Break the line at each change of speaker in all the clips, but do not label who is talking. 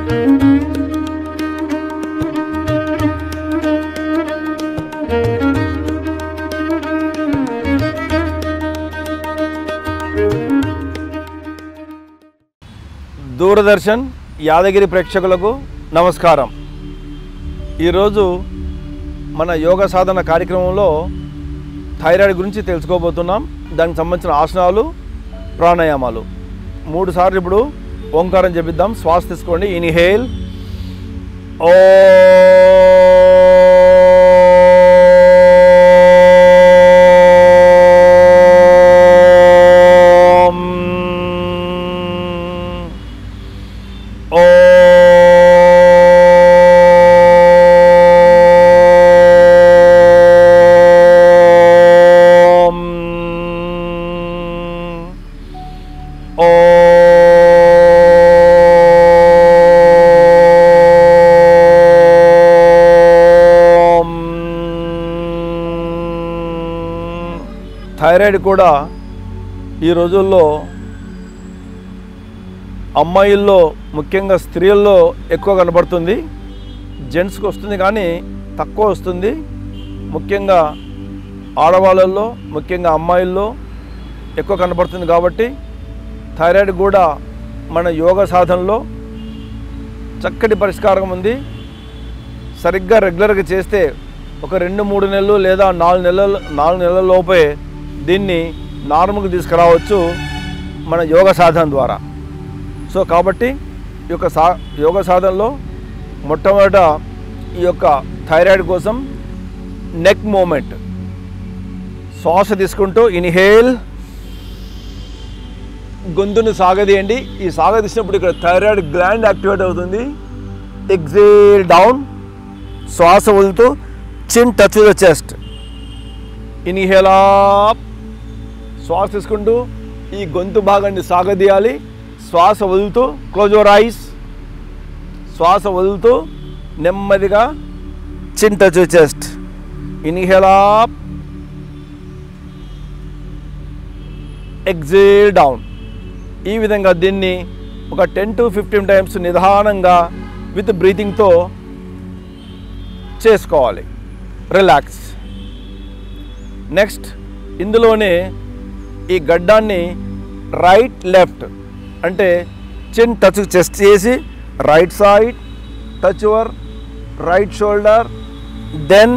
దూరదర్శన్ యాదగిరి ప్రేక్షకులకు నమస్కారం. ఈరోజు మన యోగ సాధన కార్యక్రమంలో థైరాయిడ్ గురించి తెలుసుకోబోతున్నాం. దానికి సంబంధించిన ఆసనాలు, ప్రాణాయామాలు 3 సార్లు ఇప్పుడు ఓంకారం చెప్పిద్దాం. శ్వాస తీసుకోండి. ఇన్హేల్, ఓ థైరాయిడ్ కూడా ఈ రోజుల్లో అమ్మాయిల్లో, ముఖ్యంగా స్త్రీల్లో ఎక్కువ కనబడుతుంది. జెంట్స్కి వస్తుంది కానీ తక్కువ వస్తుంది. ముఖ్యంగా ఆడవాళ్ళల్లో, ముఖ్యంగా అమ్మాయిల్లో ఎక్కువ కనబడుతుంది. కాబట్టి థైరాయిడ్ కూడా మన యోగ సాధనలో చక్కటి పరిష్కారం ఉంది. సరిగ్గా రెగ్యులర్గా చేస్తే ఒక 2-3 నెలలు లేదా 4 నెలల లోపే దీన్ని నార్మల్గా తీసుకురావచ్చు మన యోగ సాధన ద్వారా. సో కాబట్టి ఈ యొక్క యోగ సాధనలో మొట్టమొదట ఈ యొక్క థైరాయిడ్ కోసం నెక్ మూమెంట్, శ్వాస తీసుకుంటూ ఇన్హేల్, గొంతును సాగదీయండి. ఈ సాగదీసినప్పుడు ఇక్కడ థైరాయిడ్ గ్లాండ్ యాక్టివేట్ అవుతుంది. ఎక్సేల్ డౌన్, శ్వాస వదులుతూ చిన్ touch the chest. Inhale up, శ్వాస తీసుకుంటూ ఈ గొంతు భాగాన్ని సాగదీయాలి. శ్వాస వదులుతూ క్లోజ్ యువర్ ఐస్, శ్వాస వదులుతూ నెమ్మదిగా చిన్ touch chest. Inhale up, exhale down. ఈ విధంగా దీన్ని ఒక 10 to 15 టైమ్స్ నిదానంగా విత్ బ్రీతింగ్తో చేసుకోవాలి. రిలాక్స్. నెక్స్ట్ ఇందులోనే ఈ గడ్డాన్ని రైట్ లెఫ్ట్ అంటే చిన్ టచ్ చెస్ట్ చేసి right side touch your right shoulder, then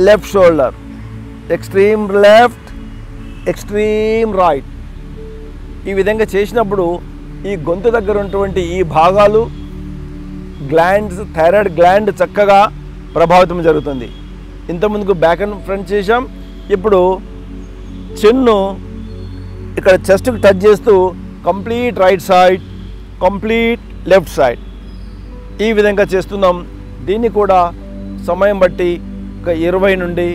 left shoulder, extreme left, extreme right. ఈ విధంగా చేసినప్పుడు ఈ గొంతు దగ్గర ఉన్నటువంటి ఈ భాగాలు గ్లాండ్స్, థైరాయిడ్ గ్లాండ్ చక్కగా ప్రభావితం జరుగుతుంది. ఇంతకుముందుకు బ్యాక్ అండ్ ఫ్రంట్ చేసాం. ఇప్పుడు చిన్ను ఇక్కడ చెస్ట్కి టచ్ చేస్తూ complete right side, complete left side ఈ విధంగా చేస్తున్నాం. దీన్ని కూడా సమయం బట్టి ఒక 20 నుండి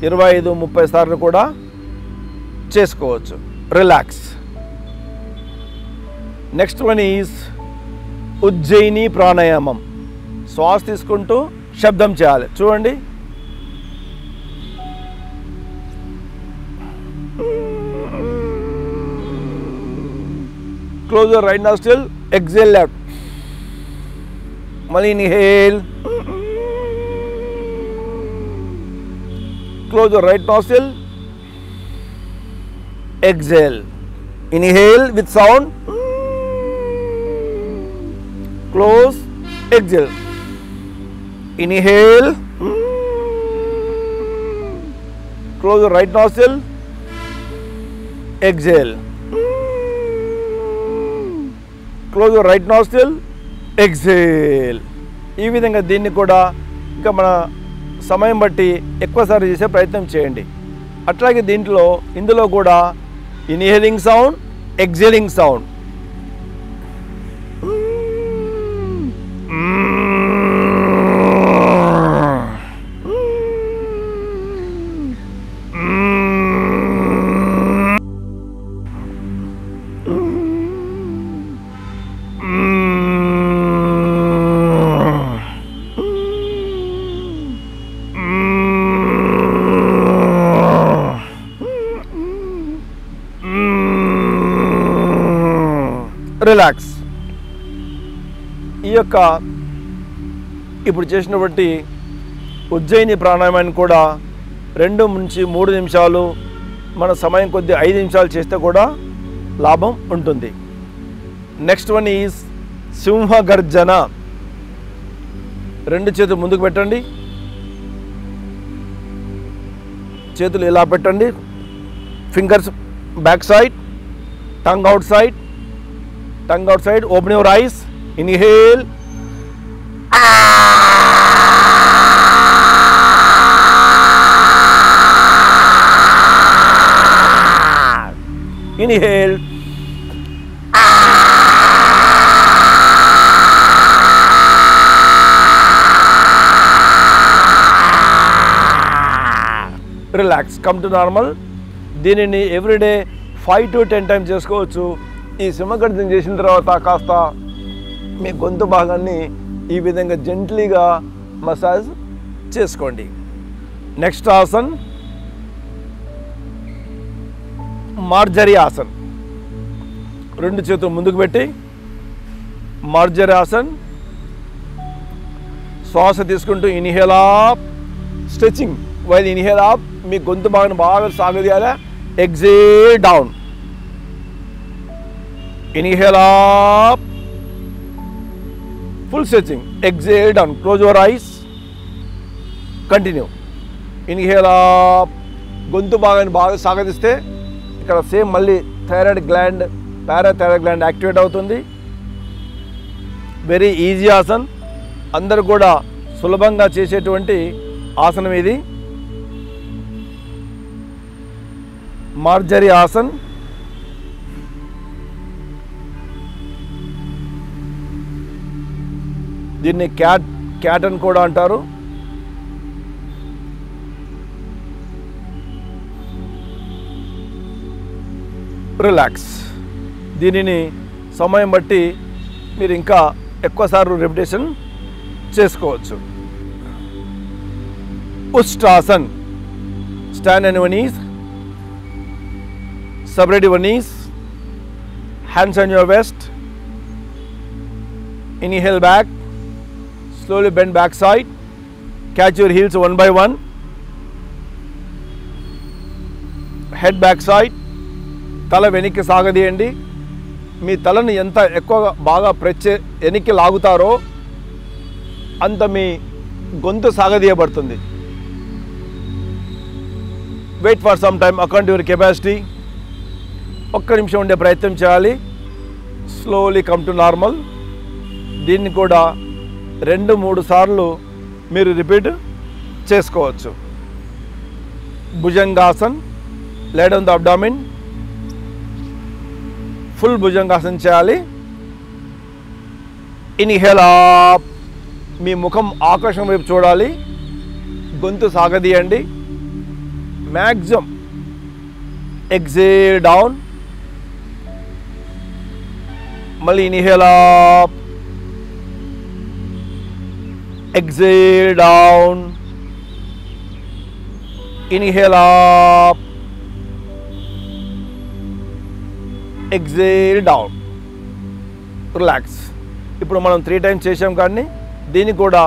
25-30 సార్లు కూడా చేసుకోవచ్చు. Relax. Next one is Ujjayi pranayama. శ్వాస తీసుకుంటూ శబ్దం చేయాలి. చూడండి. Close your right nostril, exhale left. Mali inhale. Close your right nostril, exhale. Inhale with sound. Close, exhale. Inhale. Close your right nostril, exhale. Close your right nostril, exhale. ఈ విధంగా దీన్ని కూడా ఇంకా మన సమయం బట్టి ఎక్కువసారి చేసే ప్రయత్నం చేయండి. అట్లాగే ఇందులో కూడా inhaling sound, exhaling sound. Relax. ఈ యొక్క ఇప్పుడు చేసినటువంటి ఉజ్జయిని ప్రాణాయామాన్ని కూడా 2 నుంచి 3 నిమిషాలు, మన సమయం కొద్ది 5 నిమిషాలు చేస్తే కూడా లాభం ఉంటుంది. Next one is సింహగర్జన. 2 చేతులు ముందుకు పెట్టండి, చేతులు ఇలా పెట్టండి, fingers back side, tongue out side, open your eyes, inhale, inhale, relax, come to normal. దీనిని ఎవ్రీడే 5 to 10 టైమ్స్ చేసుకోవచ్చు. ఈ సింహగర్జన చేసిన తర్వాత కాస్త మీ గొంతు భాగాన్ని ఈ విధంగా జెంట్లీగా మసాజ్ చేసుకోండి. నెక్స్ట్ ఆసన్ మార్జరీ ఆసన్. 2 చేతులు ముందుకు పెట్టి మార్జరీ ఆసన్, శ్వాస తీసుకుంటూ inhale up, stretching while inhale up, మీ గొంతు భాగాన్ని బాగా సాగదీయాలా. Exhale down, inhale up, full stretching, exhale down, close your eyes, continue, inhale up. గొంతు భాగాన్ని బాగా సాగదీస్తే ఇక్కడ సేమ్ మళ్ళీ thyroid gland, parathyroid gland activate అవుతుంది. వెరీ ఈజీ ఆసన్, అందరూ కూడా సులభంగా చేసేటువంటి ఆసనం ఇది. మార్జరీ ఆసన్. దీన్ని క్యాట్ అని కూడా అంటారు. రిలాక్స్. దీనిని సమయం బట్టి మీరు ఇంకా ఎక్కువసార్లు రిపిటేషన్ చేసుకోవచ్చు. Ushtrasan. Stand on your knees, separate your knees, hands on your waist, inhale back, slowly bend back side, catch your heels one by one, head back side, తల వెనక్కి సాగదీయండి. మీ తలను ఎంత ఎక్కువగా బాగా వెనక్కి లాగుతారో అంత మీ గొంతు సాగదీయబడుతుంది. Wait for some time according to your capacity. 1 నిమిషం ఉండే ప్రయత్నం చేయాలి. Slowly come to normal. దీన్ని కూడా 2-3 సార్లు మీరు రిపీట్ చేసుకోవచ్చు. Bhujangasan. Lay down the abdomen. Full Bhujangasana చేయాలి. ఇన్హేల్ అప్, మీ ముఖం ఆకాశం వైపు చూడాలి, గొంతు సాగదీయండి మ్యాక్సిమం. ఎగ్జేల్ డౌన్, మళ్ళీ inhale up, exhale down, inhale up, exhale down, relax. ఇప్పుడు మనం 3 టైమ్స్ చేసాం కానీ దీన్ని కూడా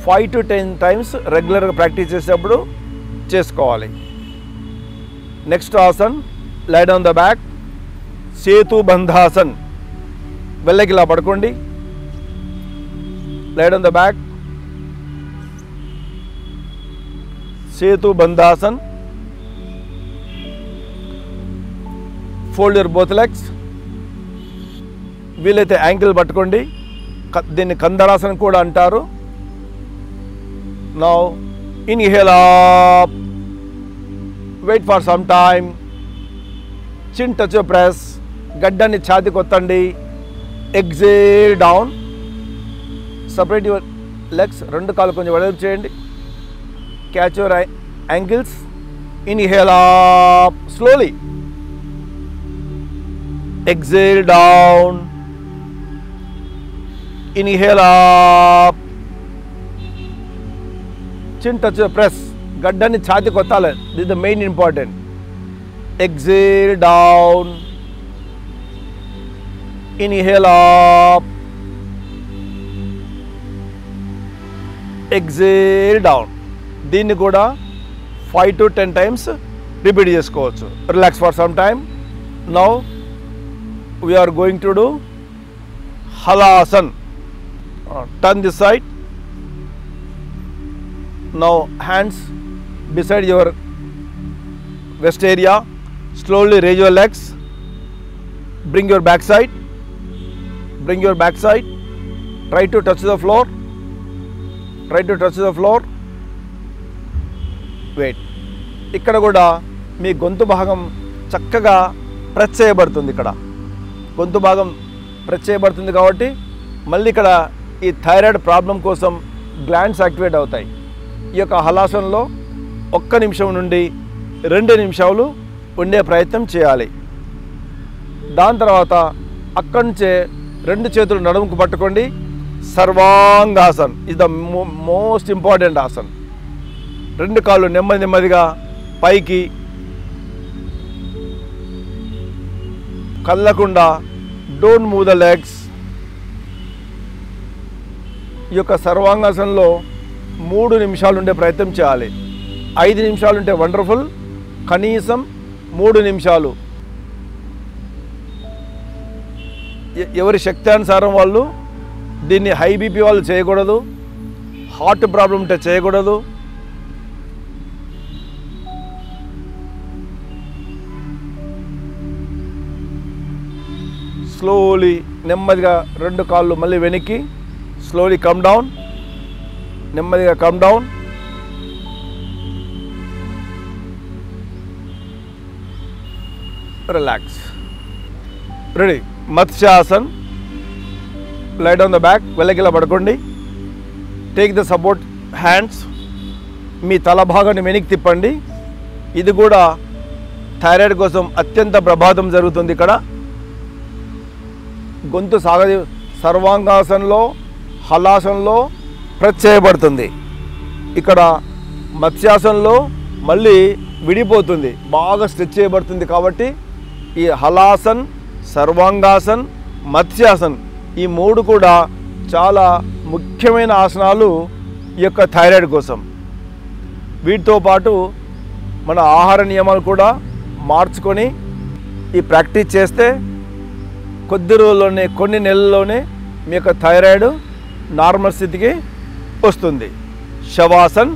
5 to 10 టైమ్స్ రెగ్యులర్గా ప్రాక్టీస్ చేసేటప్పుడు చేసుకోవాలి. Next asan, lie down the back, Setu Bandhasan. వెళ్ళకి ఇలా పడుకోండి, lie down the back, Setu Bandhasan. Fold your both legs. వీలైతే యాంకిల్ పట్టుకోండి, దీన్ని కందరాసనం కూడా అంటారు. Now inhale up, wait for some time, chin touch press, గడ్డాన్ని ఛాతి కొత్తండి, exhale down, separate your legs, 2 కాళ్ళు కొంచెం వెడల్పు చేయండి, catch your ankles, inhale up slowly, exhale down, inhale up, chin touch press, gaddani chati kottale, this is the main important. Exhale down, inhale up, exhale down. దీన్ని కూడా 5 to 10 times repeat చేసుకోవచ్చు. Relax for some time. Now we're going to do Halasan. Turn this side. Now hands beside your waist area. Slowly raise your legs. Bring your back side. Bring your back side. Try to touch the floor. Try to touch the floor. Wait. ఇక్కడ కూడా మీ గొంతు భాగం చక్కగా press చేయబడుతుంది. ఇక్కడ గొంతు భాగం press చేయబడుతుంది కాబట్టి మళ్ళీ ఇక్కడ ఈ థైరాయిడ్ ప్రాబ్లం కోసం గ్లాండ్స్ యాక్టివేట్ అవుతాయి. ఈ యొక్క హలాసనలో 1 నిమిషం నుండి 2 నిమిషాలు ఉండే ప్రయత్నం చేయాలి. దాని తర్వాత అక్కడి నుంచే 2 చేతులు నడుముకు పట్టుకోండి. సర్వాంగాసన్ ఇస్ ద మోస్ట్ ఇంపార్టెంట్ ఆసన్. 2 కాళ్ళు నెమ్మదిగా పైకి కదలకుండా. Don't move the legs. ఈ యొక్క సర్వాంగాసనంలో 3 నిమిషాలు ఉండే ప్రయత్నం చేయాలి. 5 నిమిషాలు ఉంటే వండర్ఫుల్. కనీసం 3 నిమిషాలు. ఎవరి శక్తానుసారం వాళ్ళు దీన్ని. హై బీపీ వాళ్ళు చేయకూడదు, హార్ట్ ప్రాబ్లం ఉంటే చేయకూడదు. స్లోలీ నెమ్మదిగా 2 కాళ్ళు మళ్ళీ వెనక్కి. Slowly come down. నెమ్మదిగా come down. Relax. Ready. Matsyasan. Lie down the back. వెళ్ళకిలా పడుకోండి. Take the support hands. మీ తల భాగాన్ని వెనక్కి తిప్పండి. ఇది కూడా థైరాయిడ్ కోసం అత్యంత ప్రమాదం జరుగుతుంది. ఇక్కడ గొంతు సర్వాంగాసనంలో హలాసనంలో ప్రెస్ చేయబడుతుంది. ఇక్కడ మత్స్యాసనంలో మళ్ళీ విడిపోతుంది, బాగా స్ట్రెచ్ చేయబడుతుంది. కాబట్టి ఈ హలాసన్, సర్వాంగాసన్, మత్స్యాసన్ ఈ 3 కూడా చాలా ముఖ్యమైన ఆసనాలు ఈ యొక్క థైరాయిడ్ కోసం. వీటితో పాటు మన ఆహార నియమాలు కూడా మార్చుకొని ఈ ప్రాక్టీస్ చేస్తే కొద్ది రోజుల్లోనే, కొన్ని నెలల్లోనే మీ యొక్క థైరాయిడ్ నార్మల్ స్థితికి వస్తుంది. Shavasan,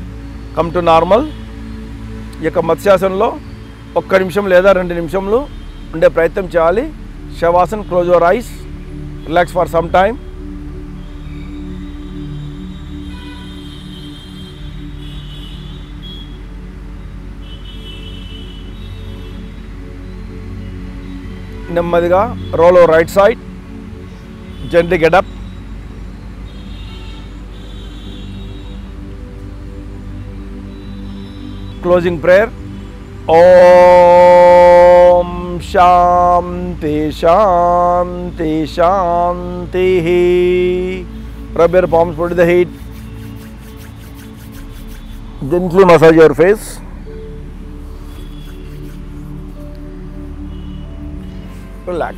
come to normal. ఈ యొక్క మత్స్యాసనంలో 1 నిమిషం లేదా 2 నిమిషంలు ఉండే ప్రయత్నం చేయాలి. Shavasan. Close your eyes. Relax for some time. నెమ్మదిగా roll over right side. Gently get up. Closing prayer. Om Shanti Shanti Shanti. Rub your palms, put the heat. Gently massage your face. Relax.